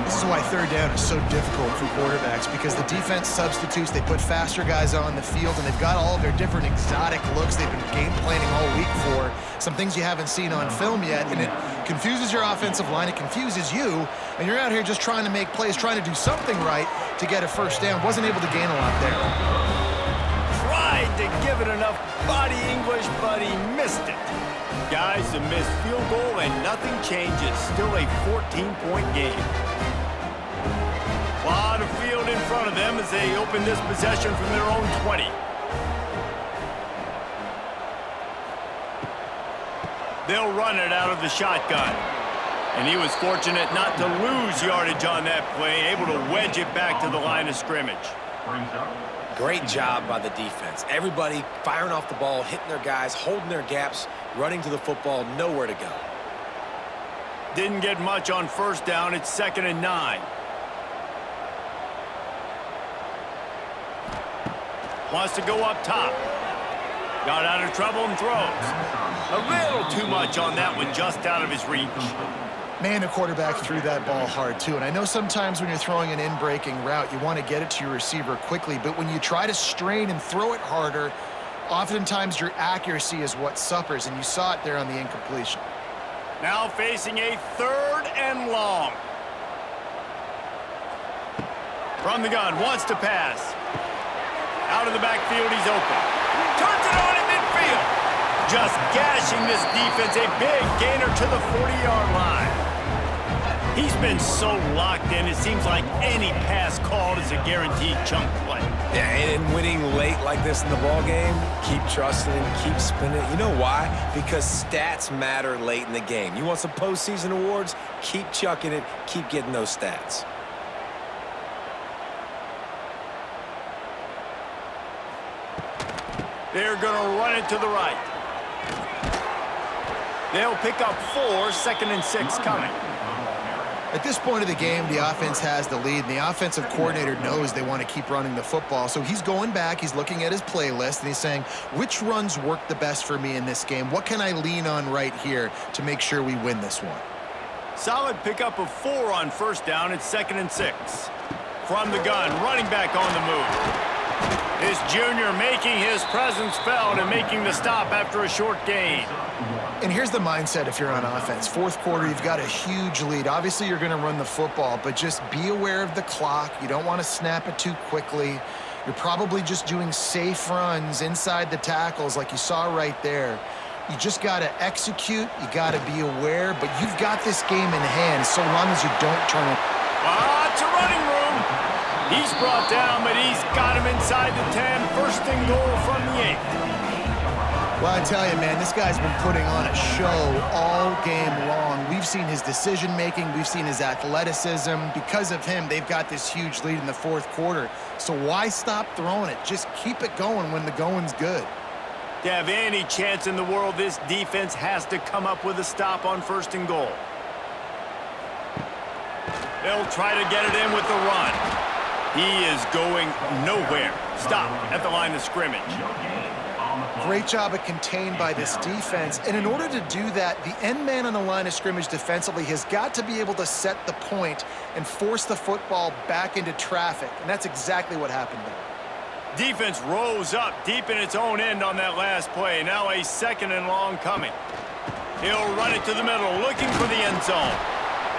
This is why 3rd down is so difficult for quarterbacks, because the defense substitutes, they put faster guys on the field, and they've got all of their different exotic looks they've been game planning all week for, some things you haven't seen on film yet, and it confuses your offensive line, it confuses you, and you're out here just trying to make plays, trying to do something right to get a first down. Wasn't able to gain a lot there. Tried to give it enough body English, but he missed it. Guys, a missed field goal and nothing changes. Still a 14-point game. A lot of field in front of them as they open this possession from their own 20. They'll run it out of the shotgun. And he was fortunate not to lose yardage on that play, able to wedge it back to the line of scrimmage. Great job by the defense. Everybody firing off the ball, hitting their guys, holding their gaps, running to the football, nowhere to go. Didn't get much on 1st down. It's 2nd and 9. Wants to go up top. Got out of trouble and throws. A little too much on that one, just out of his reach. Man, the quarterback threw that ball hard, too. And I know sometimes when you're throwing an in-breaking route, you want to get it to your receiver quickly. But when you try to strain and throw it harder, oftentimes your accuracy is what suffers. And you saw it there on the incompletion. Now facing a 3rd and long. From the gun, wants to pass. Out of the backfield, he's open. Turns it on in midfield. Just gashing this defense, a big gainer to the 40-yard line. He's been so locked in, it seems like any pass called is a guaranteed chunk play. Yeah, and winning late like this in the ball game, keep trusting, keep spinning. You know why? Because stats matter late in the game. You want some postseason awards? Keep chucking it, keep getting those stats. They're going to run it to the right. They'll pick up 4, 2nd and 6 coming. At this point of the game, the offense has the lead, and the offensive coordinator knows they want to keep running the football. So he's going back, he's looking at his playlist, and he's saying, which runs work the best for me in this game? What can I lean on right here to make sure we win this one? Solid pickup of 4 on 1st down. It's 2nd and 6. From the gun, running back on the move. This junior making his presence felt and making the stop after a short gain. And here's the mindset if you're on offense. 4th quarter, you've got a huge lead. Obviously, you're going to run the football, but just be aware of the clock. You don't want to snap it too quickly. You're probably just doing safe runs inside the tackles like you saw right there. You just got to execute. You got to be aware, but you've got this game in hand so long as you don't turn it. It's a running room. He's brought down, but he's got him inside the 10. First and goal from the 8. Well, I tell you, man, this guy's been putting on a show all game long. We've seen his decision-making. We've seen his athleticism. Because of him, they've got this huge lead in the fourth quarter. So why stop throwing it? Just keep it going when the going's good. To have any chance in the world, this defense has to come up with a stop on first and goal. They'll try to get it in with the run. He is going nowhere. Stop at the line of scrimmage. Great job of contained by this defense. And in order to do that, the end man on the line of scrimmage defensively has got to be able to set the point and force the football back into traffic. And that's exactly what happened there. Defense rose up deep in its own end on that last play. Now a second and long coming. He'll run it to the middle, looking for the end zone.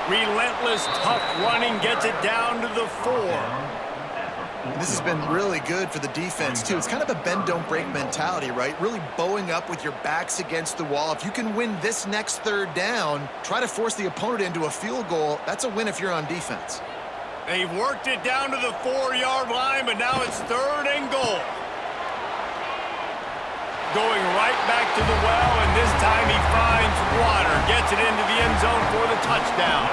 Relentless, tough running gets it down to the 4. This has been really good for the defense, too. It's kind of a bend-don't-break mentality, right? Really bowing up with your backs against the wall. If you can win this next third down, try to force the opponent into a field goal. That's a win if you're on defense. They've worked it down to the 4-yard line, but now it's third and goal. Going right back to the well, and this time he finds water. Gets it into the end zone for the touchdown.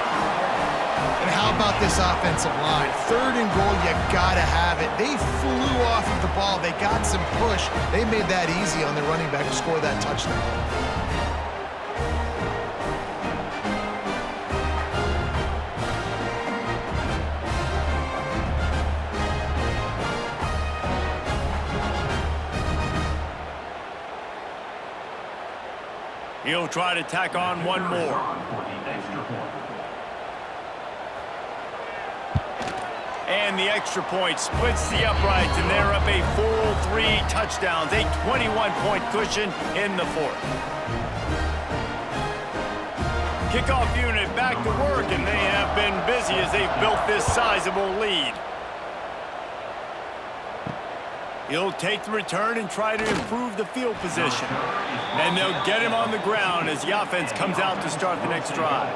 And how about this offensive line? Third and goal, you gotta have it. They flew off of the ball. They got some push. They made that easy on their running back to score that touchdown. He'll try to tack on one more. And the extra point splits the uprights, and they're up a full 3 touchdowns, a 21-point cushion in the fourth. Kickoff unit back to work, and they have been busy as they've built this sizable lead. He'll take the return and try to improve the field position. And they'll get him on the ground as the offense comes out to start the next drive.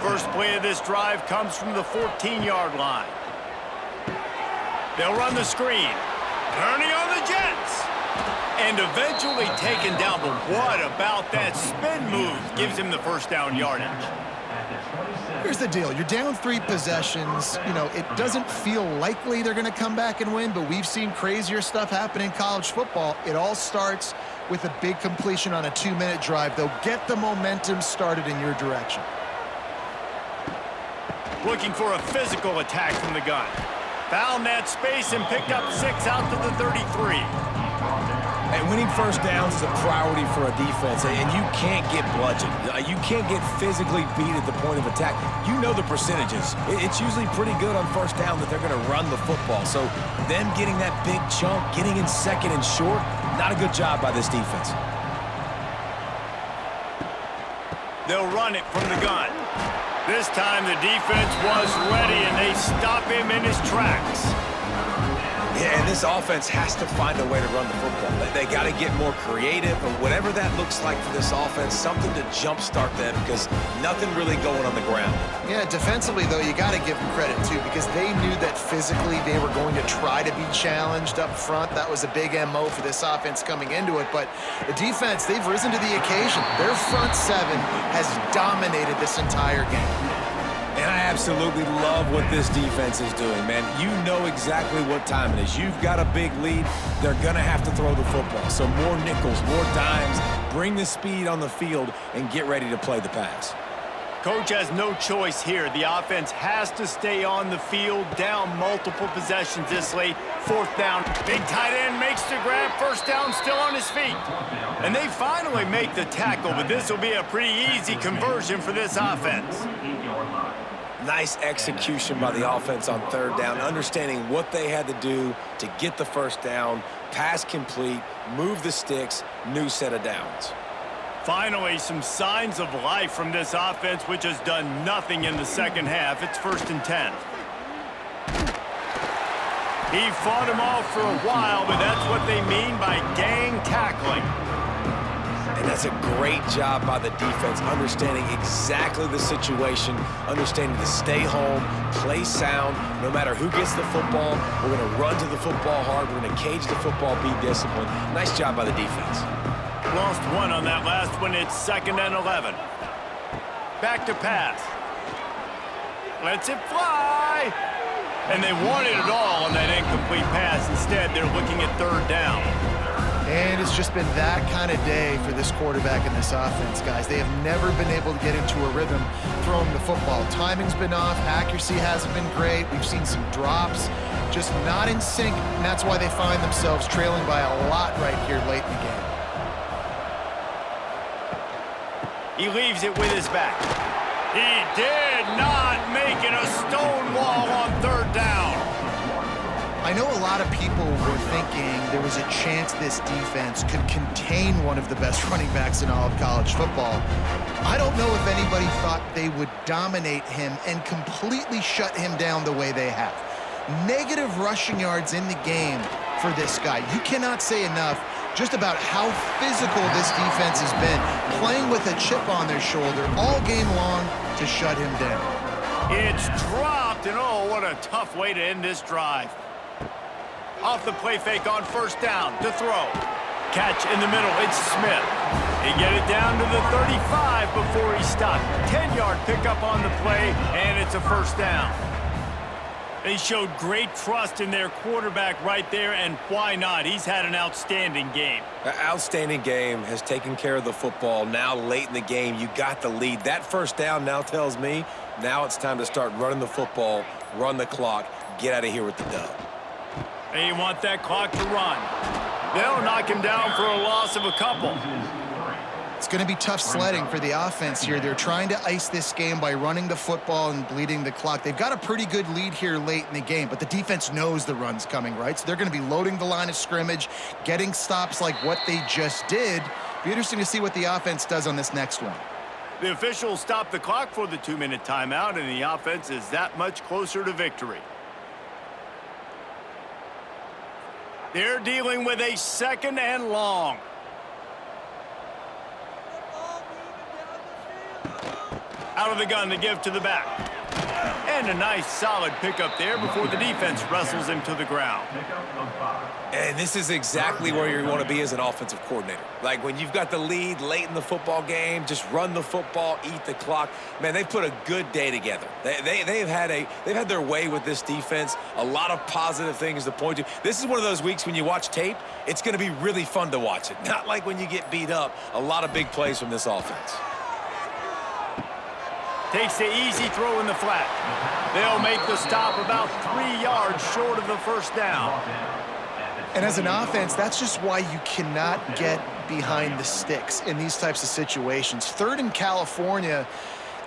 First play of this drive comes from the 14-yard line. They'll run the screen. Turning on the Jets. And eventually taken down, but what about that spin move? Gives him the first down yardage. Here's the deal. You're down 3 possessions. You know, it doesn't feel likely they're going to come back and win, but we've seen crazier stuff happen in college football. It all starts with a big completion on a 2-minute drive. They'll get the momentum started in your direction. Looking for a physical attack from the gun. Found that space and picked up 6 out to the 33. And winning first downs is a priority for a defense, and you can't get bludgeoned. You can't get physically beat at the point of attack. You know the percentages. It's usually pretty good on first down that they're going to run the football. So them getting that big chunk, getting in second and short, not a good job by this defense. They'll run it from the gun. This time the defense was ready, and they stop him in his tracks. Yeah, and this offense has to find a way to run the football. They got to get more creative, or whatever that looks like for this offense, something to jumpstart them, because nothing really going on the ground. Yeah, defensively, though, you got to give them credit, too, because they knew that physically they were going to try to be challenged up front. That was a big MO for this offense coming into it. But the defense, they've risen to the occasion. Their front 7 has dominated this entire game. And I absolutely love what this defense is doing, man. You know exactly what time it is. You've got a big lead. They're going to have to throw the football. So more nickels, more dimes, bring the speed on the field, and get ready to play the pass. Coach has no choice here. The offense has to stay on the field, down multiple possessions this late. Fourth down. Big tight end makes the grab. First down, still on his feet. And they finally make the tackle, but this will be a pretty easy conversion for this offense. Nice execution by the offense on third down, understanding what they had to do to get the first down, pass complete, move the sticks, new set of downs. Finally, some signs of life from this offense, which has done nothing in the second half. It's 1st and 10. He fought him off for a while, but that's what they mean by gang tackling. And That's a great job by the defense, understanding exactly the situation, understanding to stay home, play sound. No matter who gets the football, we're going to run to the football hard. We're going to cage the football, be disciplined. Nice job by the defense. Lost one on that last one. It's 2nd and 11. Back to pass. Lets it fly. And they wanted it all on that incomplete pass. Instead, they're looking at 3rd down. And it's just been that kind of day for this quarterback and this offense, guys. They have never been able to get into a rhythm throwing the football. Timing's been off. Accuracy hasn't been great. We've seen some drops, just not in sync, and that's why they find themselves trailing by a lot right here late in the game. He leaves it with his back. He did not make it a stone wall on 3rd down. I know a lot of people were thinking there was a chance this defense could contain one of the best running backs in all of college football. I don't know if anybody thought they would dominate him and completely shut him down the way they have. Negative rushing yards in the game for this guy. You cannot say enough just about how physical this defense has been, playing with a chip on their shoulder all game long to shut him down. It's dropped, and oh, what a tough way to end this drive. Off the play fake on 1st down to throw. Catch in the middle, it's Smith. He get it down to the 35 before he stopped. 10-yard pickup on the play, and it's a 1st down. They showed great trust in their quarterback right there, and why not? He's had an outstanding game. An outstanding game, has taken care of the football. Now late in the game, you got the lead. That 1st down now tells me now it's time to start running the football, run the clock, get out of here with the dub. They want that clock to run. They'll knock him down for a loss of a couple. It's going to be tough sledding for the offense here. They're trying to ice this game by running the football and bleeding the clock. They've got a pretty good lead here late in the game, but the defense knows the run's coming, right? So they're going to be loading the line of scrimmage, getting stops like what they just did. Be interesting to see what the offense does on this next one. The officials stopped the clock for the 2-minute timeout, and the offense is that much closer to victory. They're dealing with a 2nd and long. Out of the gun to give to the back. And a nice solid pickup there before the defense wrestles him to the ground. And this is exactly where you want to be as an offensive coordinator. Like when you've got the lead late in the football game, just run the football, eat the clock. Man, they've put a good day together. They've had their way with this defense. A lot of positive things to point to. This is one of those weeks when you watch tape, it's going to be really fun to watch it. Not like when you get beat up. A lot of big plays from this offense. Takes the easy throw in the flat. They'll make the stop about 3 yards short of the 1st down. And as an offense, that's just why you cannot get behind the sticks in these types of situations. 3rd in California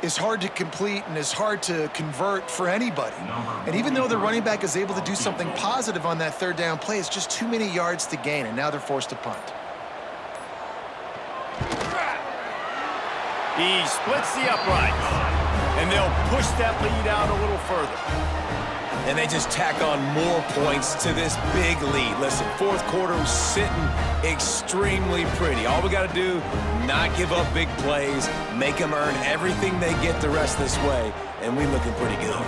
is hard to complete and is hard to convert for anybody. And even though the running back is able to do something positive on that 3rd down play, it's just too many yards to gain, and now they're forced to punt. He splits the uprights, and they'll push that lead out a little further. And they just tack on more points to this big lead. Listen, 4th quarter sitting extremely pretty. All we got to do, not give up big plays, make them earn everything they get the rest this way, and we looking pretty good.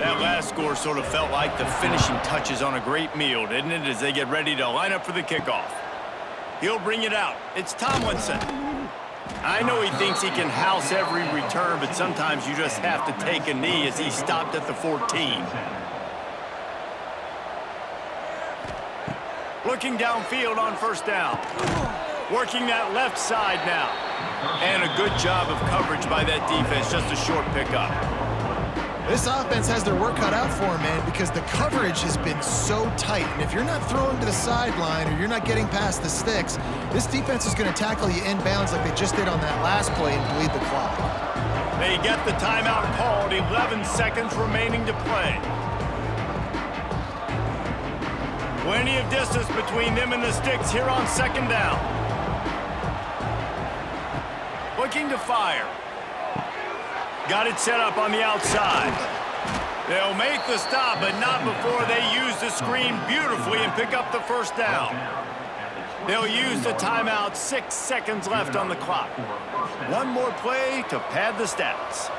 That last score sort of felt like the finishing touches on a great meal, didn't it, as they get ready to line up for the kickoff. He'll bring it out. It's Tomlinson. I know he thinks he can house every return, but sometimes you just have to take a knee as he stopped at the 14. Looking downfield on 1st down. Working that left side now. And a good job of coverage by that defense, just a short pickup. This offense has their work cut out for them, man, because the coverage has been so tight. And if you're not throwing to the sideline or you're not getting past the sticks, this defense is going to tackle you inbounds like they just did on that last play and bleed the clock. They get the timeout called, 11 seconds remaining to play. Plenty of distance between them and the sticks here on 2nd down. Looking to fire. Got it set up on the outside. They'll make the stop, but not before they use the screen beautifully and pick up the 1st down. They'll use the timeout, 6 seconds left on the clock. One more play to pad the stats.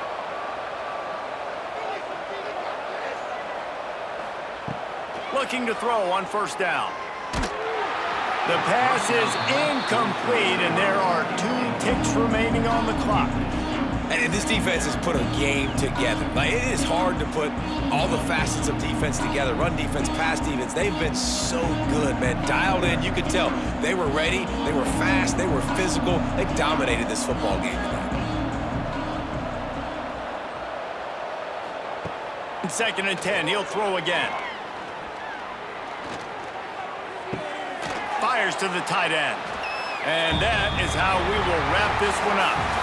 Looking to throw on first down. The pass is incomplete, and there are 2 ticks remaining on the clock. And this defense has put a game together. Like, it is hard to put all the facets of defense together. Run defense, pass defense. They've been so good, man. Dialed in. You could tell they were ready. They were fast. They were physical. They dominated this football game tonight. 2nd and 10. He'll throw again. Fires to the tight end. And that is how we will wrap this one up.